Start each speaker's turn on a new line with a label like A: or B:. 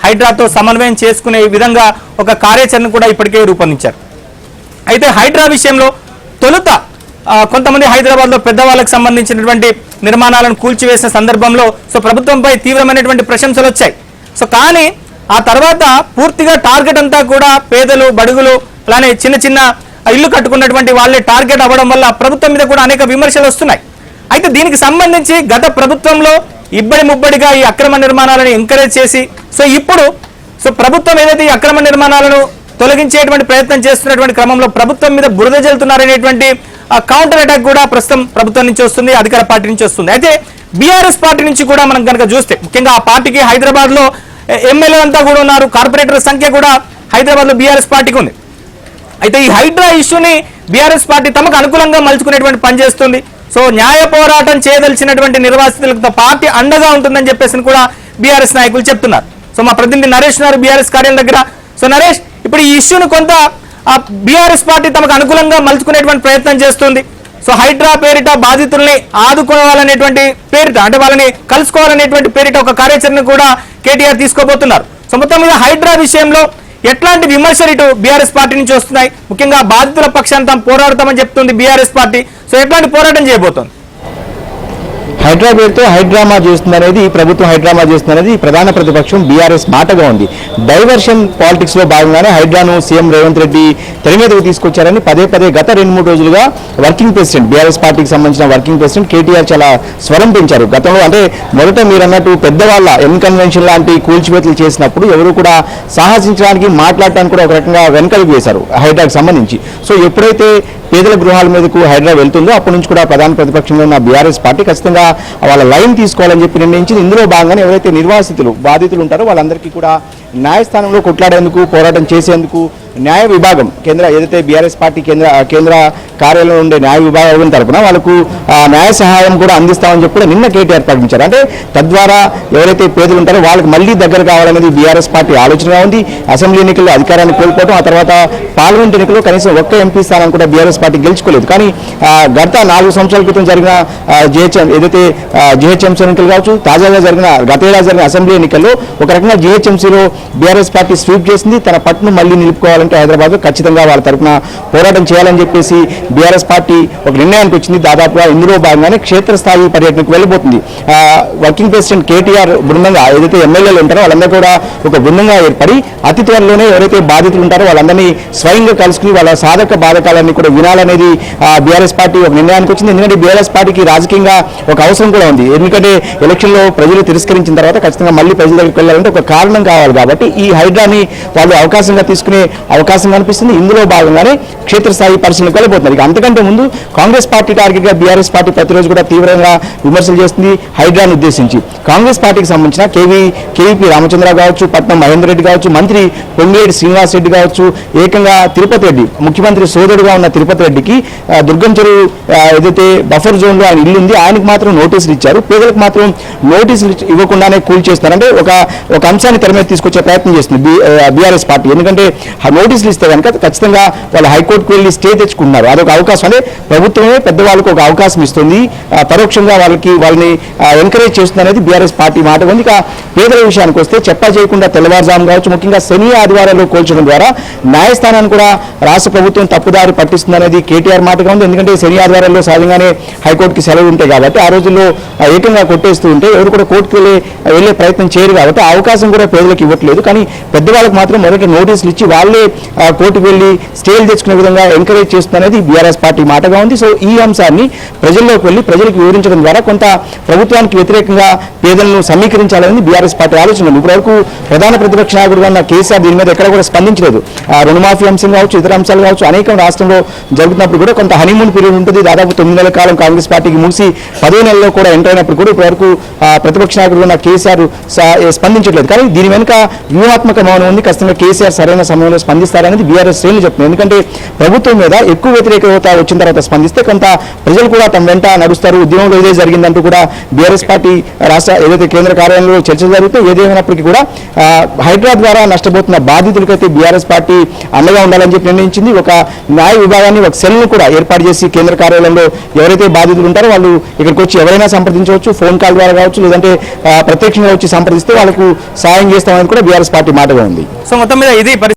A: హైడ్రాతో సమన్వయం చేసుకునే విధంగా ఒక కార్యాచరణ కూడా ఇప్పటికే రూపొందించారు. అయితే హైడ్రా విషయంలో తొలుత కొంతమంది హైదరాబాద్లో పెద్దవాళ్ళకు సంబంధించినటువంటి నిర్మాణాలను కూల్చివేసిన సందర్భంలో ప్రభుత్వంపై తీవ్రమైనటువంటి ప్రశంసలు వచ్చాయి. కానీ ఆ తర్వాత పూర్తిగా టార్గెట్ అంతా కూడా పేదలు, బడుగులు, అలానే చిన్న చిన్న ఇల్లు కట్టుకున్నటువంటి వాళ్ళే టార్గెట్ అవ్వడం వల్ల ప్రభుత్వం మీద కూడా అనేక విమర్శలు వస్తున్నాయి. అయితే దీనికి సంబంధించి గత ప్రభుత్వంలో ఇబ్బడి ముబ్బడిగా ఈ అక్రమ నిర్మాణాలను ఎంకరేజ్ చేసి ఇప్పుడు ప్రభుత్వం ఏదైతే ఈ అక్రమ నిర్మాణాలను తొలగించేటువంటి ప్రయత్నం చేస్తున్నటువంటి క్రమంలో ప్రభుత్వం మీద బురద జల్లుతున్నారనేటువంటి కౌంటర్ అటాక్ కూడా ప్రస్తుతం ప్రభుత్వం నుంచి వస్తుంది, అధికార పార్టీ నుంచి వస్తుంది. అయితే బీఆర్ఎస్ పార్టీ నుంచి కూడా మనం కనుక చూస్తే ముఖ్యంగా ఆ పార్టీకి హైదరాబాద్ లో ఎమ్మెల్యేలంతా కూడా ఉన్నారు, కార్పొరేటర్ల సంఖ్య కూడా హైదరాబాద్ లో బీఆర్ఎస్ పార్టీకి ఉంది. అయితే ఈ హైడ్రా ఇష్యూని బీఆర్ఎస్ పార్టీ తమకు అనుకూలంగా మలుచుకునేటువంటి పని చేస్తుంది. న్యాయ పోరాటం చేయదలిచినటువంటి నిర్వాసితులకు పార్టీ అండగా ఉంటుందని చెప్పేసి కూడా బీఆర్ఎస్ నాయకులు చెప్తున్నారు. మా ప్రతినిధి నరేష్ ఉన్నారు బీఆర్ఎస్ కార్యాలయం దగ్గర. నరేష్, ఇప్పుడు ఈ ఇష్యూను కొంత బీఆర్ఎస్ పార్టీ తమకు అనుకూలంగా మలుచుకునేటువంటి ప్రయత్నం చేస్తుంది. హైడ్రా పేరిట బాధితుల్ని ఆదుకోవాలనేటువంటి పేరిట, అంటే వాళ్ళని కలుసుకోవాలనేటువంటి పేరిట ఒక కార్యాచరణ కూడా కేటీఆర్ తీసుకోబోతున్నారు. మొత్తం మీద హైడ్రా విషయంలో ఎట్లాంటి విమర్శలు ఇటు బీఆర్ఎస్ పార్టీ నుంచి వస్తున్నాయి? ముఖ్యంగా బాధితుల పక్షాన్ని తాము పోరాడతామని చెప్తుంది బీఆర్ఎస్ పార్టీ. ఎట్లాంటి పోరాటం చేయబోతోంది?
B: హైడ్రా పేరుతో హైడ్రామా చేస్తుందనేది, ప్రభుత్వం హైడ్రామా చేస్తుందనేది ప్రధాన ప్రతిపక్షం బీఆర్ఎస్ మాటగా ఉంది. డైవర్షన్ పాలిటిక్స్ లో భాగంగానే హైడ్రాను సీఎం రేవంత్ రెడ్డి తెర మీదకు తీసుకొచ్చారని పదే పదే గత 2-3 రోజులుగా వర్కింగ్ ప్రెసిడెంట్, బీఆర్ఎస్ పార్టీకి సంబంధించిన వర్కింగ్ ప్రెసిడెంట్ కేటీఆర్ చాలా స్వరం పెంచారు. గతంలో అంటే మొదట మీరు అన్నట్టు పెద్దవాళ్ళ కన్వెన్షన్ లాంటి కూల్చివేతలు చేసినప్పుడు ఎవరు కూడా సాహసించడానికి, మాట్లాడటానికి కూడా ఒక రకంగా వెనకడుగు వేశారు హైడ్రాకి సంబంధించి. ఎప్పుడైతే పేదల గృహాల మీదకు హైడ్రా వెళ్తుందో అప్పటి నుంచి కూడా ప్రధాన ప్రతిపక్షంలో ఉన్న బీఆర్ఎస్ పార్టీ ఖచ్చితంగా వాళ్ళ లైన్ తీసుకోవాలని చెప్పి నిర్ణయించింది. ఇందులో భాగంగానే ఎవరైతే నిర్వాసితులు, బాధితులు ఉంటారో వాళ్ళందరికీ కూడా న్యాయస్థానంలో కొట్లాడేందుకు, పోరాటం చేసేందుకు న్యాయ విభాగం ఏదైతే బీఆర్ఎస్ పార్టీ కేంద్ర కార్యాలయంలో ఉండే న్యాయ విభాగం తరపున వాళ్ళకు న్యాయ సహాయం కూడా అందిస్తామని చెప్పి కూడా నిన్న కేటీఆర్ ప్రకటించారు. అంటే తద్వారా ఎవరైతే పేదలు ఉంటారో వాళ్ళకి మళ్ళీ దగ్గర కావాలనేది బీఆర్ఎస్ పార్టీ ఆలోచనగా ఉంది. అసెంబ్లీ ఎన్నికల్లో అధికారాన్ని కోల్పోవడం, ఆ తర్వాత పార్లమెంట్ ఎన్నికల్లో కనీసం ఒక్క ఎంపీ స్థానాన్ని కూడా బీఆర్ఎస్ పార్టీ గెలుచుకోలేదు. కానీ గత 4 సంవత్సరాల క్రితం జరిగిన జిహెచ్ఎంసీ ఎన్నికలు కావచ్చు, తాజాగా గత ఏడాది జరిగిన అసెంబ్లీ ఎన్నికల్లో ఒక రకంగా జిహెచ్ఎంసీలో బీఆర్ఎస్ పార్టీ స్వీప్ చేసింది. తన పట్టును మళ్ళీ నిలుపుకోవాలంటే హైదరాబాద్ ఖచ్చితంగా వాళ్ళ తరఫున పోరాటం చేయాలని చెప్పేసి బీఆర్ఎస్ పార్టీ ఒక నిర్ణయానికి వచ్చింది. దాదాపుగా ఇందులో భాగంగానే క్షేత్రస్థాయి పర్యటనకు వెళ్ళిపోతుంది. వర్కింగ్ ప్రెసిడెంట్ కేటీఆర్ బృందంగా ఏదైతే ఎమ్మెల్యేలు ఉంటారో వాళ్ళందరూ కూడా ఒక బృందంగా ఏర్పడి అతి త్వరలోనే ఎవరైతే బాధితులు ఉంటారో వాళ్ళందరినీ స్వయంగా కలుసుకుని వాళ్ళ సాధక బాధకాలన్నీ కూడా వినాలనేది బీఆర్ఎస్ పార్టీ ఒక నిర్ణయానికి వచ్చింది. ఎందుకంటే బీఆర్ఎస్ పార్టీకి రాజకీయంగా ఒక అవసరం కూడా ఉంది. ఎందుకంటే ఎలక్షన్లో ప్రజలు తిరస్కరించిన తర్వాత ఖచ్చితంగా మళ్ళీ ప్రజల దగ్గరికి వెళ్ళాలంటే ఒక కారణం కావాలి. కాబట్టి ఈ హైడ్రాని వాళ్ళు అవకాశంగా తీసుకునే అవకాశం కనిపిస్తుంది. ఇందులో భాగంగానే క్షేత్రస్థాయి పరిశీలనకు వెళ్ళిపోతున్నారు. అంతకంటే ముందు కాంగ్రెస్ పార్టీ టార్గెట్ గా బీఆర్ఎస్ పార్టీ ప్రతిరోజు కూడా తీవ్రంగా విమర్శలు చేస్తుంది హైడ్రాను ఉద్దేశించి. కాంగ్రెస్ పార్టీకి సంబంధించిన కేవీపీ రామచంద్రరావు కావచ్చు, పట్నం మహేందర్ రెడ్డి కావచ్చు, మంత్రి పొంగిరెడ్డి శ్రీనివాస్ రెడ్డి కావచ్చు, ఏకంగా తిరుపతి రెడ్డి, ముఖ్యమంత్రి సోదరుడుగా ఉన్న తిరుపతి రెడ్డికి దుర్గం చెరువు ఏదైతే బఫర్ జోన్ లో ఆయన ఇల్లు ఉంది ఆయనకు మాత్రం నోటీసులు ఇచ్చారు, పేదలకు మాత్రం నోటీసులు ఇవ్వకుండానే కూల్ చేస్తున్నారు. అంటే ఒక అంశాన్ని తెర మీద తీసుకొచ్చే ప్రయత్నం చేస్తుంది బీఆర్ఎస్ పార్టీ. ఎందుకంటే నోటీసులు ఇస్తే కనుక ఖచ్చితంగా వాళ్ళు హైకోర్టుకు వెళ్ళి స్టే తెచ్చుకుంటున్నారు. అదొక అవకాశం. అంటే ప్రభుత్వమే పెద్దవాళ్ళకు ఒక అవకాశం ఇస్తుంది, పరోక్షంగా వాళ్ళని ఎంకరేజ్ చేస్తుంది అనేది బీఆర్ఎస్ పార్టీ మాట ఉంది. ఇక పేదల విషయానికి వస్తే చెప్పా చేయకుండా తెల్లవారుజాము కావచ్చు, ముఖ్యంగా శని ఆదివారాల్లో కోల్చడం ద్వారా న్యాయస్థానాన్ని కూడా రాష్ట్ర ప్రభుత్వం తప్పుదారి పట్టిస్తుంది అనేది కేటీఆర్ మాటగా ఉంది. ఎందుకంటే శని ఆదివారాల్లో సహజంగానే హైకోర్టుకి సెలవు ఉంటాయి కాబట్టి ఆ రోజుల్లో ఏకంగా కొట్టేస్తూ ఉంటే ఎవరు కూడా కోర్టుకు వెళ్ళే ప్రయత్నం చేయరు కాబట్టి ఆ అవకాశం కూడా పేదలకు ఇవ్వట్లేదు. కానీ పెద్దవాళ్ళకి మాత్రం మొదట నోటీసులు ఇచ్చి వాళ్ళే కోర్టుకు వెళ్ళి స్టేలు తెచ్చుకునే విధంగా ఎంకరేజ్ చేస్తుందనేది బీఆర్ఎస్ పార్టీ మాటగా ఉంది. ఈ అంశాన్ని ప్రజల్లోకి వెళ్ళి ప్రజలకు వివరించడం ద్వారా కొంత ప్రభుత్వానికి వ్యతిరేకంగా పేదలను సమీకరించాలని బీఆర్ఎస్ పార్టీ ఆలోచన ఉంది. ఇప్పటివరకు ప్రధాన ప్రతిపక్ష నాయకుడుగా ఉన్న కేసీఆర్ దీని మీద ఎక్కడ కూడా స్పందించలేదు. రుణమాఫీ అంశం కావచ్చు, ఇతర అంశాలు కావచ్చు, అనేక రాష్ట్రంలో జరుగుతున్నప్పుడు కూడా కొంత హనీమూన్ పీరియడ్ ఉంటుంది. దాదాపు 9 నెలల కాలం కాంగ్రెస్ పార్టీకి ముగిసి 10వ నెలలో కూడా ఎంటర్ అయినప్పుడు కూడా ఇప్పటివరకు ప్రతిపక్ష నాయకుడుగా ఉన్న కేసీఆర్ స్పందించట్లేదు. కానీ దీని వెనుక వ్యూహాత్మక మౌనం ఉంది. ఖచ్చితంగా కేసీఆర్ సరైన సమయంలో స్పందిస్తారనేది బీఆర్ఎస్ శ్రేణులు చెప్తుంది. ఎందుకంటే ప్రభుత్వం మీద ఎక్కువ వ్యతిరేకత వచ్చిన తర్వాత స్పందిస్తే కొంత ప్రజలు కూడా తమ వెంట నడుస్తారు. ఉద్యమంలో ఇదే జరిగిందంటూ కూడా బీఆర్ఎస్ పార్టీ రాష్ట్ర ఏదైతే కేంద్ర కార్యాలయంలో చర్చలు జరిగితే ఏదేమైనప్పటికీ కూడా హైడ్రా ద్వారా నష్టపోతున్న బాధితులకైతే బీఆర్ఎస్ పార్టీ అండగా ఉండాలని చెప్పి నిర్ణయించింది. ఒక న్యాయ విభాగాన్ని, ఒక సెల్ను కూడా ఏర్పాటు చేసి కేంద్ర కార్యాలయంలో ఎవరైతే బాధితులు ఉంటారో వాళ్ళు ఇక్కడికి వచ్చి ఎవరైనా సంప్రదించవచ్చు, ఫోన్ కాల్ ద్వారా కావచ్చు, లేదంటే ప్రత్యక్షంగా వచ్చి సంప్రదిస్తే వాళ్ళకు సాయం చేస్తామని కూడా బీఆర్ఎస్ పార్టీ మాటగా ఉంది.
A: సో మొత్తం మీద ఇది